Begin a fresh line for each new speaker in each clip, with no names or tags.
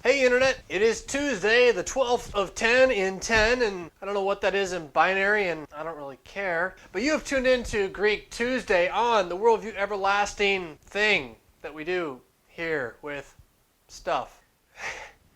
Hey Internet, it is Tuesday, the 12th of 10 in 10, and I don't know what that is in binary, and I don't really care. But you have tuned into Greek Tuesday on the Worldview Everlasting thing that we do here with stuff.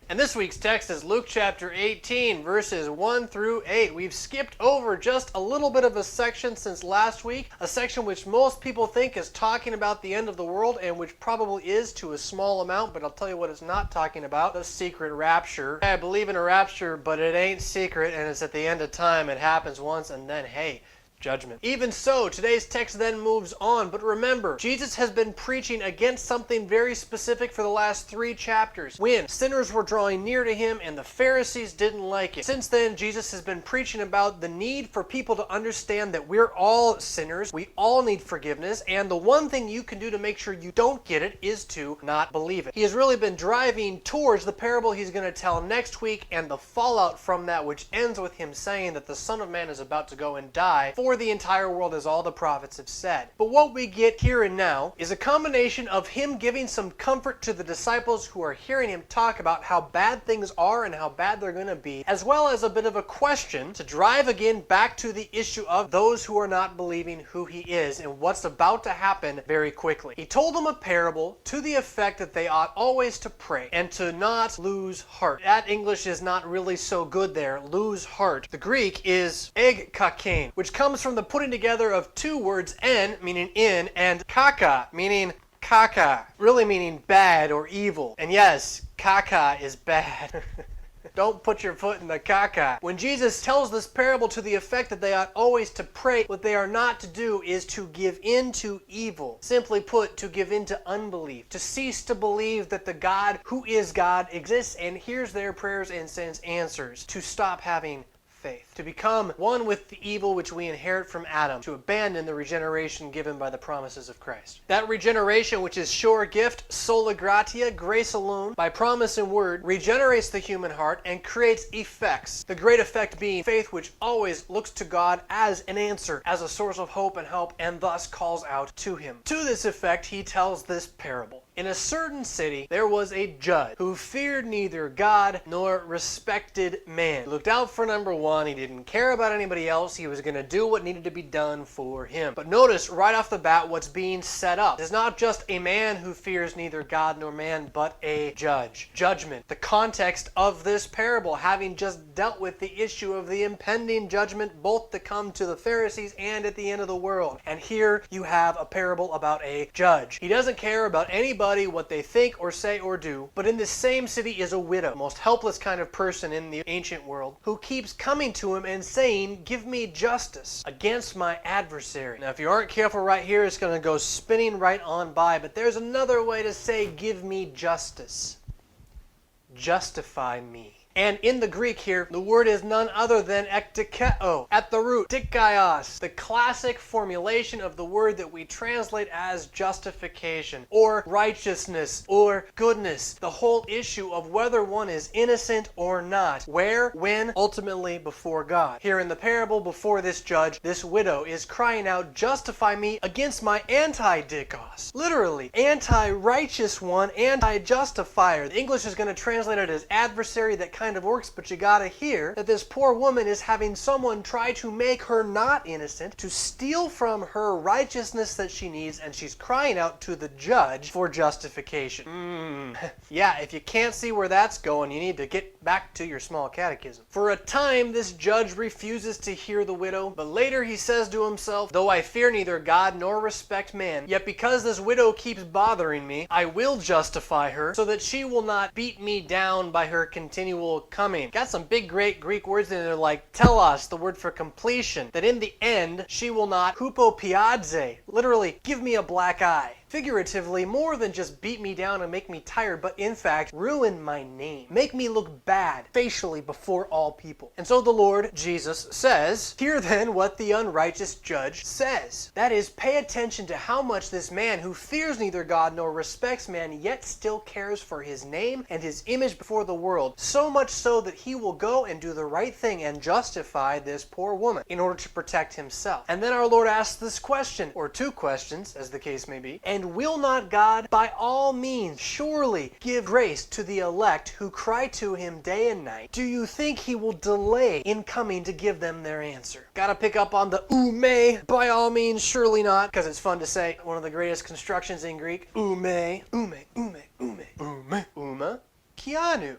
And this week's text is Luke chapter 18, verses 1 through 8. We've skipped over just a little bit of a section since last week, a section which most people think is talking about the end of the world, and which probably is to a small amount, but I'll tell you what it's not talking about, the secret rapture. I believe in a rapture, but it ain't secret, and it's at the end of time. It happens once, and then, hey, judgment. Even so, today's text then moves on, but remember, Jesus has been preaching against something very specific for the last 3 chapters, when sinners were drawing near to him and the Pharisees didn't like it. Since then, Jesus has been preaching about the need for people to understand that we're all sinners, we all need forgiveness, and the one thing you can do to make sure you don't get it is to not believe it. He has really been driving towards the parable he's going to tell next week and the fallout from that, which ends with him saying that the Son of Man is about to go and die for the entire world, as all the prophets have said. But what we get here and now is a combination of him giving some comfort to the disciples who are hearing him talk about how bad things are and how bad they're going to be, as well as a bit of a question to drive again back to the issue of those who are not believing who he is and what's about to happen very quickly. He told them a parable to the effect that they ought always to pray and to not lose heart. That English is not really so good there, lose heart. The Greek is egkakein, which comes from the putting together of 2 words, en, meaning in, and kaka, meaning kaka, really meaning bad or evil. And yes, kaka is bad. Don't put your foot in the caca. When Jesus tells this parable to the effect that they ought always to pray, what they are not to do is to give in to evil. Simply put, to give in to unbelief. To cease to believe that the God who is God exists and hears their prayers and sends answers. To stop having faith. To become one with the evil which we inherit from Adam. To abandon the regeneration given by the promises of Christ. That regeneration, which is sure gift, sola gratia, grace alone, by promise and word, regenerates the human heart and creates effects. The great effect being faith, which always looks to God as an answer, as a source of hope and help, and thus calls out to him. To this effect, he tells this parable. In a certain city, there was a judge who feared neither God nor respected man. He looked out for number one. He didn't care about anybody else. He was going to do what needed to be done for him. But notice right off the bat what's being set up. It's not just a man who fears neither God nor man, but a judge. Judgment. The context of this parable, having just dealt with the issue of the impending judgment, both to come to the Pharisees and at the end of the world. And here you have a parable about a judge. He doesn't care about anybody, what they think or say or do, but in this same city is a widow, the most helpless kind of person in the ancient world, who keeps coming to him and saying, "Give me justice against my adversary." Now, if you aren't careful right here, it's going to go spinning right on by, but there's another way to say, "Give me justice." Justify me. And in the Greek here, the word is none other than ekdikeo, at the root, dikaios, the classic formulation of the word that we translate as justification, or righteousness, or goodness. The whole issue of whether one is innocent or not. Where, when, ultimately before God. Here in the parable, before this judge, this widow is crying out, "Justify me against my anti-dikos." Literally, anti-righteous one, anti-justifier. The English is going to translate it as adversary. That kind of works, but you gotta hear that this poor woman is having someone try to make her not innocent, to steal from her righteousness that she needs, and she's crying out to the judge for justification. Yeah, if you can't see where that's going, you need to get back to your small catechism. For a time, this judge refuses to hear the widow, but later he says to himself, "Though I fear neither God nor respect man, yet because this widow keeps bothering me, I will justify her, so that she will not beat me down by her continual coming." Got some big great Greek words in there like telos, the word for completion, that in the end she will not hupopiadze, literally give me a black eye. Figuratively, more than just beat me down and make me tired, but in fact, ruin my name. Make me look bad, facially, before all people. And so the Lord Jesus says, hear then what the unrighteous judge says. That is, pay attention to how much this man who fears neither God nor respects man, yet still cares for his name and his image before the world. So much so that he will go and do the right thing and justify this poor woman in order to protect himself. And then our Lord asks this question, or 2 questions, as the case may be. And And will not God by all means surely give grace to the elect who cry to him day and night? Do you think he will delay in coming to give them their answer? Gotta pick up on the may, by all means, surely not, because it's fun to say. One of the greatest constructions in Greek. Ume, uma, kianu.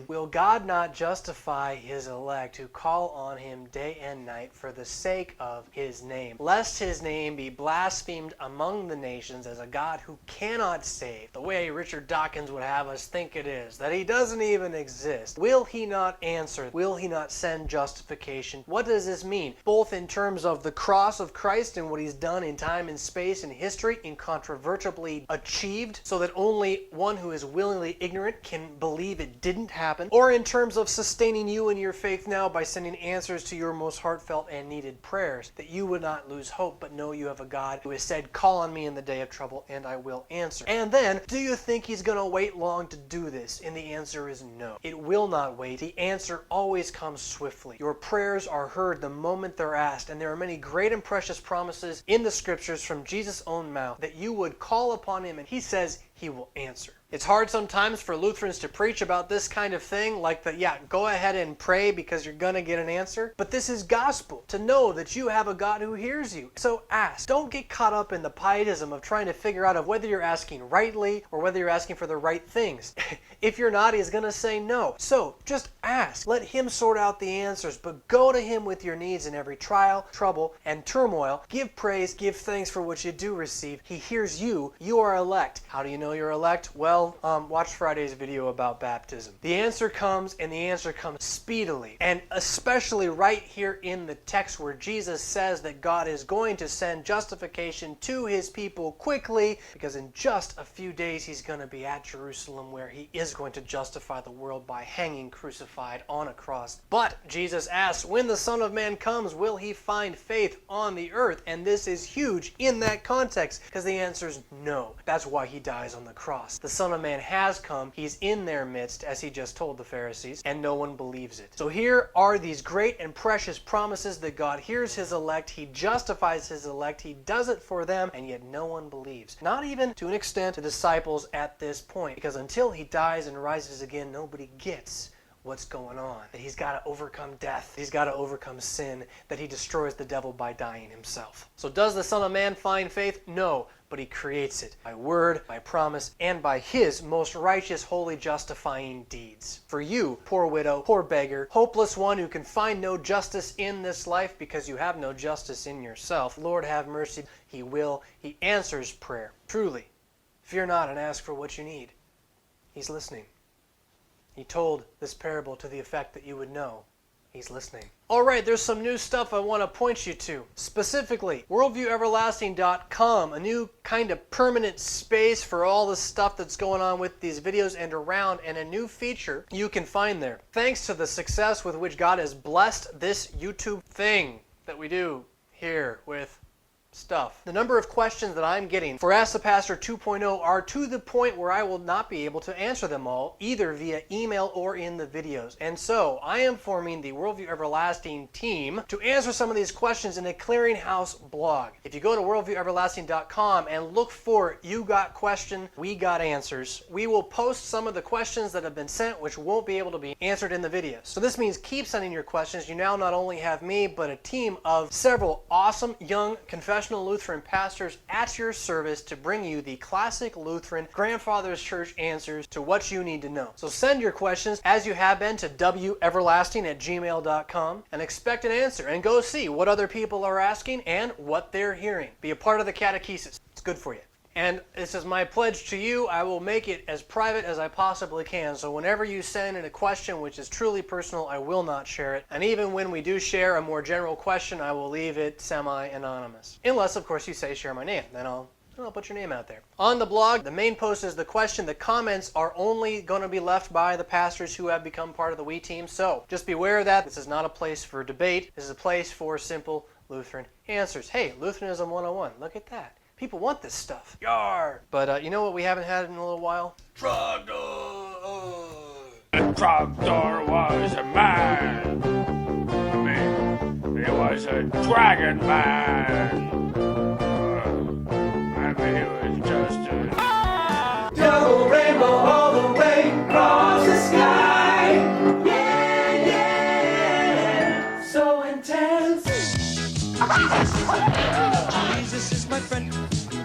Will God not justify his elect who call on him day and night for the sake of his name, lest his name be blasphemed among the nations as a God who cannot save, the way Richard Dawkins would have us think it is, that he doesn't even exist? Will he not answer? Will he not send justification? What does this mean? Both in terms of the cross of Christ and what he's done in time and space and history, incontrovertibly achieved, so that only one who is willingly ignorant can believe it didn't happen, or in terms of sustaining you in your faith now by sending answers to your most heartfelt and needed prayers, that you would not lose hope but know you have a God who has said, call on me in the day of trouble and I will answer. And then, do you think he's going to wait long to do this? And the answer is no. It will not wait. The answer always comes swiftly. Your prayers are heard the moment they're asked, and there are many great and precious promises in the scriptures from Jesus' own mouth that you would call upon him and he says he will answer. It's hard sometimes for Lutherans to preach about this kind of thing, like that, yeah, go ahead and pray because you're going to get an answer. But this is gospel, to know that you have a God who hears you. So ask. Don't get caught up in the pietism of trying to figure out of whether you're asking rightly or whether you're asking for the right things. If you're not, he's going to say no. So just ask. Let him sort out the answers, but go to him with your needs in every trial, trouble, and turmoil. Give praise, give thanks for what you do receive. He hears you. You are elect. How do you know you're elect? Well, watch Friday's video about baptism. The answer comes, and the answer comes speedily. And especially right here in the text where Jesus says that God is going to send justification to his people quickly, because in just a few days he's going to be at Jerusalem where he is going to justify the world by hanging crucified on a cross. But Jesus asks, when the Son of Man comes, will he find faith on the earth? And this is huge in that context, because the answer is no. That's why he dies on the cross. The Son of Man has come, he's in their midst, as he just told the Pharisees, and no one believes it. So here are these great and precious promises that God hears his elect, he justifies his elect, he does it for them, and yet no one believes. Not even, to an extent, the disciples at this point, because until he dies and rises again, nobody gets what's going on. That he's got to overcome death, he's got to overcome sin, that he destroys the devil by dying himself. So does the Son of Man find faith? No. But he creates it by word, by promise, and by his most righteous, holy, justifying deeds. For you, poor widow, poor beggar, hopeless one who can find no justice in this life because you have no justice in yourself, Lord have mercy. He will. He answers prayer. Truly, fear not and ask for what you need. He's listening. He told this parable to the effect that you would know he's listening. Alright, there's some new stuff I want to point you to. Specifically, WorldviewEverlasting.com, a new kind of permanent space for all the stuff that's going on with these videos and around, and a new feature you can find there. Thanks to the success with which God has blessed this YouTube thing that we do here with stuff. The number of questions that I'm getting for Ask the Pastor 2.0 are to the point where I will not be able to answer them all, either via email or in the videos. And so I am forming the Worldview Everlasting team to answer some of these questions in a clearinghouse blog. If you go to worldvieweverlasting.com and look for You Got Question, We Got Answers, we will post some of the questions that have been sent which won't be able to be answered in the videos. So this means keep sending your questions. You now not only have me, but a team of several awesome young confessional Lutheran pastors at your service to bring you the classic Lutheran grandfather's church answers to what you need to know. So send your questions as you have been to wevelasting@gmail.com and expect an answer, and go see what other people are asking and what they're hearing. Be a part of the catechesis. It's good for you. And this is my pledge to you. I will make it as private as I possibly can. So whenever you send in a question which is truly personal, I will not share it. And even when we do share a more general question, I will leave it semi-anonymous. Unless, of course, you say share my name. Then I'll put your name out there. On the blog, the main post is the question. The comments are only going to be left by the pastors who have become part of the WEteam. So just beware of that. This is not a place for debate. This is a place for simple Lutheran answers. Hey, Lutheranism 101. Look at that. People want this stuff. Yar! But you know what we haven't had in a little while? Trogdor!
Trogdor was a man. I mean, he was a dragon man.
my friend.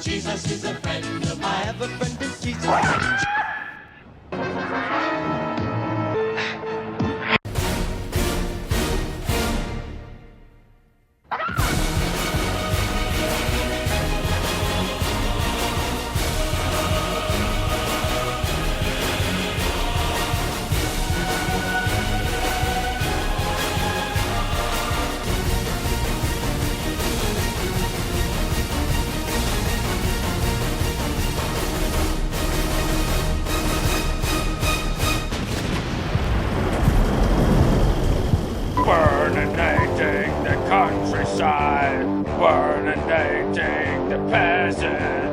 Jesus is a friend of mine. I have a friend in Jesus.
Burninating the countryside, burninating the peasants.